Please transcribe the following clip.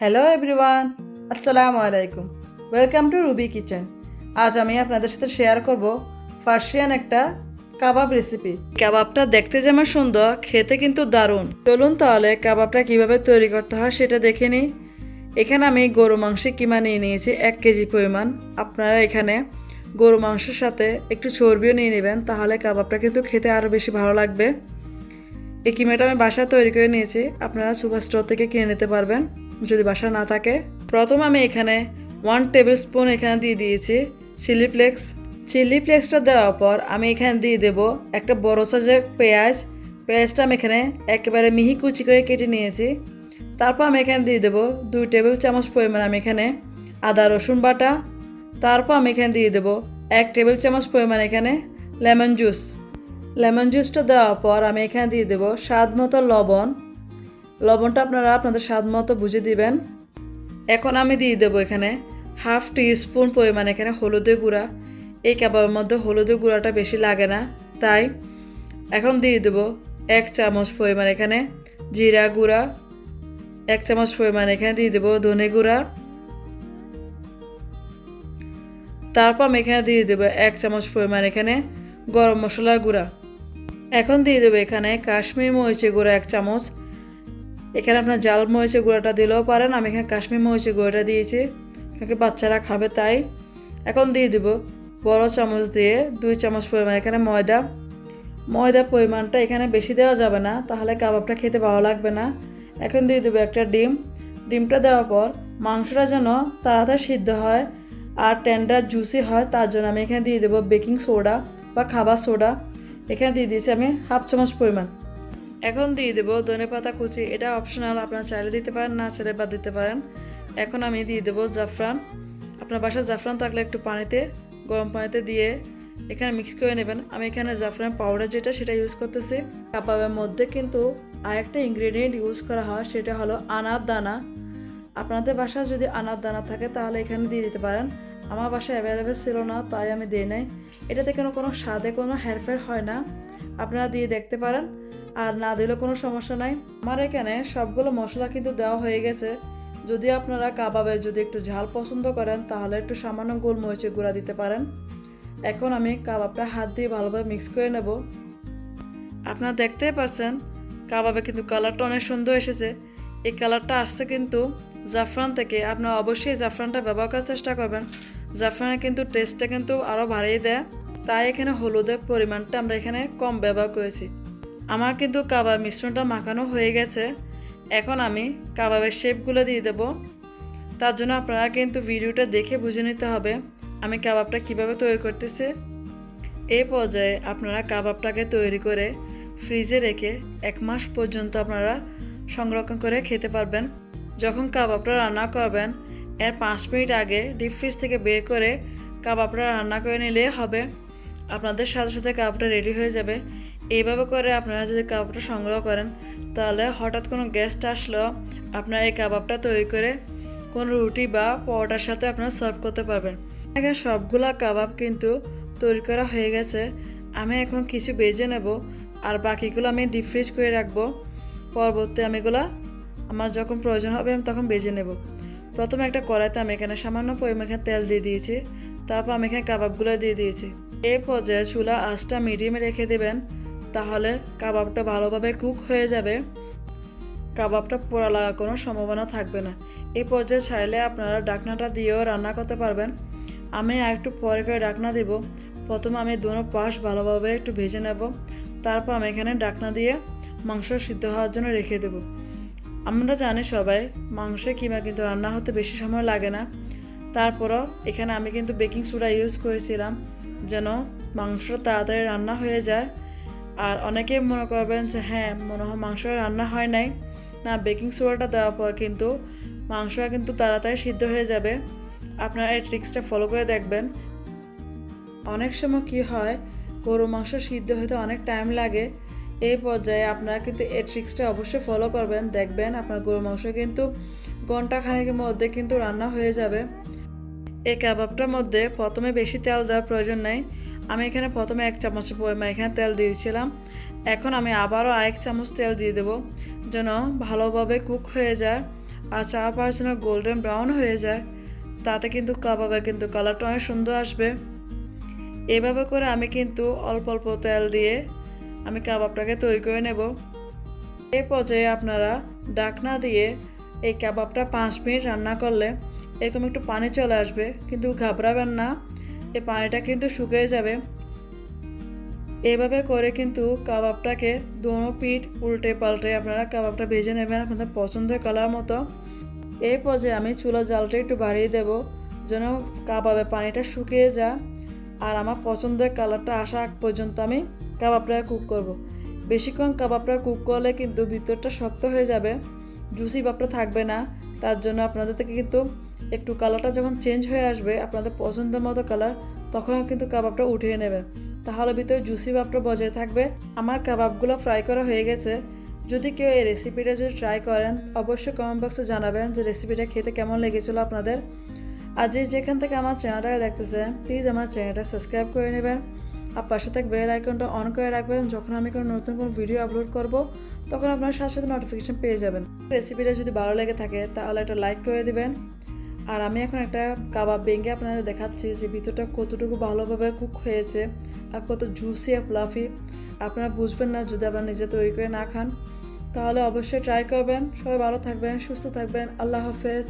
Hello everyone, আসসালামু আলাইকুম। Welcome to Ruby kitchen. আজ আমি আপনাদের সাথে শেয়ার করব পার্সিয়ান একটা কাবাব রেসিপি। কাবাবটা দেখতে যেমন সুন্দর, খেতে কিন্তু দারুণ। চলুন তাহলে কাবাবটা কিভাবে তৈরি করতে হয় সেটা দেখে নিই। এখানে আমি গরু মাংস কিমা নিয়ে নিয়েছি 1 কেজি পরিমাণ। আপনারা এখানে গরু মাংসের সাথে একটু চর্বিও নিয়ে নেবেন, তাহলে কাবাবটা কিন্তু খেতে আরও বেশি ভালো লাগবে। এই কিমাটা আমি বাসায় তৈরি করে নিয়েছি, আপনারা সুপার স্টোর থেকে কিনে নিতে পারবেন যদি বাসা না থাকে। প্রথম আমি এখানে 1 টেবিল স্পুন এখানে দিয়ে দিয়েছি চিলি ফ্লেক্সটা দেওয়ার পর আমি এখানে দিয়ে দেব একটা বড় সাইজের পেঁয়াজটা আমি এখানে একেবারে মিহি কুচি করে কেটে নিয়েছি। তারপর আমি এখানে দিয়ে দেব 2 টেবিল চামচ পরিমাণ আমি এখানে আদা রসুন বাটা। তারপর আমি এখানে দিয়ে দেব 1 টেবিল চামচ পরিমাণ এখানে লেমন জুসটা দেওয়ার পর আমি এখানে দিয়ে দেব স্বাদ মতো লবণটা আপনারা আপনাদের স্বাদ মতো বুঝে দিবেন। এখন আমি দিয়ে দেব এখানে 1/2 টিস্পুন পরিমাণ এখানে হলুদের গুঁড়া। এই কাবাবের মধ্যে হলুদের গুঁড়াটা বেশি লাগে না, তাই এখন দিয়ে দেব 1 চামচ পরিমাণ এখানে জিরা গুঁড়া, 1 চামচ পরিমাণ এখানে দিয়ে দেব ধনে গুঁড়া। তারপর আমি এখানে দিয়ে দেব 1 চামচ পরিমাণ এখানে গরম মশলার গুঁড়া। এখন দিয়ে দেবো এখানে কাশ্মীরি মরিচের গুঁড়া 1 চামচ। এখানে আপনার জাল মরিচের গুঁড়াটা দিলেও পারেন, আমি এখানে কাশ্মীরি মরিচের গুঁড়াটা দিয়েছি কারণ বাচ্চারা খাবে তাই। এখন দিয়ে দেব বড় চামচ দিয়ে 2 চামচ পরিমাণ এখানে ময়দা পরিমাণটা এখানে বেশি দেওয়া যাবে না, তাহলে কাবাবটা খেতে ভালো লাগবে না। এখন দিয়ে দেবো একটা ডিমটা দেওয়ার পর মাংসটা যেন তাড়াতাড়ি সিদ্ধ হয় আর টেন্ডার জুসি হয়, তার জন্য আমি এখানে দিয়ে দেবো বেকিং সোডা বা খাবার সোডা। এখানে দিয়ে দিয়েছি আমি 1/2 চামচ পরিমাণ। এখন দিয়ে দেবো ধনেপাতা কুচি, এটা অপশনাল, আপনারা চাইলে দিতে পারেন, না চাইলে বাদ দিতে পারেন। এখন আমি দিয়ে দেবো জাফরান। আপনার বাসায় জাফরান থাকলে একটু গরম পানিতে দিয়ে এখানে মিক্স করে নেবেন। আমি এখানে জাফরান পাউডার সেটা ইউজ করতেছি। কাবাবের মধ্যে কিন্তু আরেকটা ইনগ্রেডিয়েন্ট ইউজ করা হয়, সেটা হলো আনার দানা। আপনাদের বাসায় যদি আনার দানা থাকে তাহলে এখানে দিয়ে দিতে পারেন। আমার বাসায় অ্যাভেলেবেল ছিল না, তাই আমি দিই নাই। এটাতে কোনো স্বাদে কোনো হেরফের হয় না, আপনারা দিয়ে দেখতে পারেন, আর না দিলেও কোনো সমস্যা নাই। আমার এখানে সবগুলো মশলা কিন্তু দেওয়া হয়ে গেছে। যদি আপনারা কাবাবে যদি একটু ঝাল পছন্দ করেন তাহলে একটু সামান্য গোলমরিচের গুঁড়া দিতে পারেন। এখন আমি কাবাবটা হাত দিয়ে ভালোভাবে মিক্স করে নেব। আপনারা দেখতেই পাচ্ছেন কাবাবে কিন্তু কালারটা অনেক সুন্দর এসেছে। এই কালারটা আসছে কিন্তু জাফরান থেকে। আপনারা অবশ্যই জাফরানটা ব্যবহার করার চেষ্টা করবেন। জাফরানের কিন্তু টেস্টটা কিন্তু আরও বাড়িয়ে দেয়, তাই এখানে হলুদের পরিমাণটা আমরা এখানে কম ব্যবহার করেছি। আমার কিন্তু কাবাব মিশ্রণটা মাখানো হয়ে গেছে। এখন আমি কাবাবের শেপগুলো দিয়ে দেব। তার জন্য আপনারা কিন্তু ভিডিওটা দেখে বুঝে নিতে হবে আমি কাবাবটা কিভাবে তৈরি করতেছি। এই পর্যায়ে আপনারা কাবাবটাকে তৈরি করে ফ্রিজে রেখে 1 মাস পর্যন্ত আপনারা সংরক্ষণ করে খেতে পারবেন। যখন কাবাবটা রান্না করবেন এর 5 মিনিট আগে ডিপ ফ্রিজ থেকে বের করে কাবাবটা রান্না করে নিলে হবে, আপনাদের সাথে সাথে কাবাবটা রেডি হয়ে যাবে। এইভাবে করে আপনারা যদি কাবাবটা সংগ্রহ করেন তাহলে হঠাৎ কোনো গেস্ট আসলেও আপনারা এই কাবাবটা তৈরি করে কোনো রুটি বা পরোটার সাথে আপনারা সার্ভ করতে পারবেন। এখানে সবগুলা কাবাব কিন্তু তৈরি করা হয়ে গেছে। আমি এখন কিছু ভেজে নেব আর বাকিগুলো আমি ডিপ ফ্রিজ করে রাখবো। পরবর্তী আমার যখন প্রয়োজন হবে আমি তখন ভেজে নেব। প্রথমে একটা কড়াইতে আমি এখানে সামান্য পরিমাণে তেল দিয়ে দিয়েছি। তারপর আমি এখানে কাবাবগুলো দিয়ে দিয়েছি। এই পর্যায়ে চুলা আঁচটা মিডিয়ামে রেখে দেবেন, তাহলে কাবাবটা ভালোভাবে কুক হয়ে যাবে। কাবাবটা পোড়া লাগার কোনো সম্ভাবনা থাকবে না। এই পর্যায়ে চাইলে আপনারা ঢাকনাটা দিয়েও রান্না করতে পারবেন। আমি আর একটু পরে করে ঢাকনা দেব। প্রথমে আমি দোনো পাশ ভালোভাবে একটু ভেজে নেব, তারপর আমি এখানে ঢাকনা দিয়ে মাংস সিদ্ধ হওয়ার জন্য রেখে দেব। আমরা জানি সবাই মাংসের কিমা কিন্তু রান্না হতে বেশি সময় লাগে না। তারপরও এখানে আমি কিন্তু বেকিং সোডা ইউজ করেছিলাম যেন মাংসটা তাড়াতাড়ি রান্না হয়ে যায়। আর অনেকে মনে করবেন যে হ্যাঁ মনে হয় মাংস রান্না হয় নাই, না, বেকিং সোডাটা দেওয়ার পর কিন্তু মাংসটা কিন্তু তাড়াতাড়ি সিদ্ধ হয়ে যাবে। আপনারা এই ট্রিক্সটা ফলো করে দেখবেন। অনেক সময় কি হয়, গরু মাংস সিদ্ধ হতে অনেক টাইম লাগে। এই পর্যায়ে আপনারা কিন্তু এই ট্রিক্সটা অবশ্যই ফলো করবেন, দেখবেন আপনার গরু মাংস কিন্তু ঘন্টাখানেকের মধ্যে কিন্তু রান্না হয়ে যাবে। এই কাবাবটার মধ্যে প্রথমে বেশি তেল দেওয়ার প্রয়োজন নেই। আমি এখানে প্রথমে 1 চামচ পরিমাণ এখানে তেল দিয়েছিলাম। এখন আমি আবারও 1 চামচ তেল দিয়ে দেবো যেন ভালোভাবে কুক হয়ে যায় আর চারপাশ যেন গোল্ডেন ব্রাউন হয়ে যায়, তাতে কিন্তু কাবাবে কিন্তু কালারটা অনেক সুন্দর আসবে। এভাবে করে আমি কিন্তু অল্প অল্প তেল দিয়ে আমি কাবাবটাকে তৈরি করে নেব। এই পর্যায়ে আপনারা ঢাকনা দিয়ে এই কাবাবটা 5 মিনিট রান্না করলে এরকম একটু পানি চলে আসবে, কিন্তু ঘাবড়াবেন না, এই পানিটা কিন্তু শুকিয়ে যাবে। এভাবে করে কিন্তু কাবাবটাকে দোনো পিঠ উল্টে পাল্টে আপনারা কাবাবটা ভেজে নেবেন আপনাদের পছন্দের কালার মতো। এই পর্যায়ে আমি চুলা জালটা একটু বাড়িয়ে দেব যেন কাবাবে পানিটা শুকিয়ে যায়। আর আমার পছন্দের কালারটা আসা আগ পর্যন্ত আমি কাবাবটা কুক করব। বেশিক্ষণ কাবাবটা কুক করলে কিন্তু ভিতরটা শক্ত হয়ে যাবে, জুসি ভাবটা থাকবে না। তার জন্য আপনাদের থেকে কিন্তু একটু কালারটা যখন চেঞ্জ হয়ে আসবে আপনাদের পছন্দের মতো কালার, তখন কিন্তু কাবাবটা উঠিয়ে নেবেন, তাহলে ভিতরে জুসি ভাবটা বজায় থাকবে। আমার কাবাবগুলো ফ্রাই করা হয়ে গেছে। যদি কেউ এই রেসিপিটা যদি ট্রাই করেন অবশ্যই কমেন্ট বক্সে জানাবেন যে রেসিপিটা খেতে কেমন লেগেছিলো আপনাদের। আর যেখান থেকে আমার চ্যানেলটাকে দেখতেছেন প্লিজ আমার চ্যানেলটা সাবস্ক্রাইব করে নেবেন আর পাশে থাকা বেল আইকনটা অন করে রাখবেন। যখন আমি কোনো নতুন কোনো ভিডিও আপলোড করব তখন আপনার সাথে সাথে নোটিফিকেশন পেয়ে যাবেন। রেসিপিটা যদি ভালো লেগে থাকে তাহলে একটা লাইক করে দিবেন। আর আমি এখন একটা কাবাব ভেঙে আপনাদের দেখাচ্ছি যে ভিতরটা কতটুকু ভালোভাবে কুক হয়েছে আর কত জুসি আর ফ্লাফি। আপনারা বুঝবেন না যদি আপনারা নিজে তৈরি করে না খান। তাহলে অবশ্যই ট্রাই করবেন। সবাই ভালো থাকবেন, সুস্থ থাকবেন। আল্লাহ হাফেজ।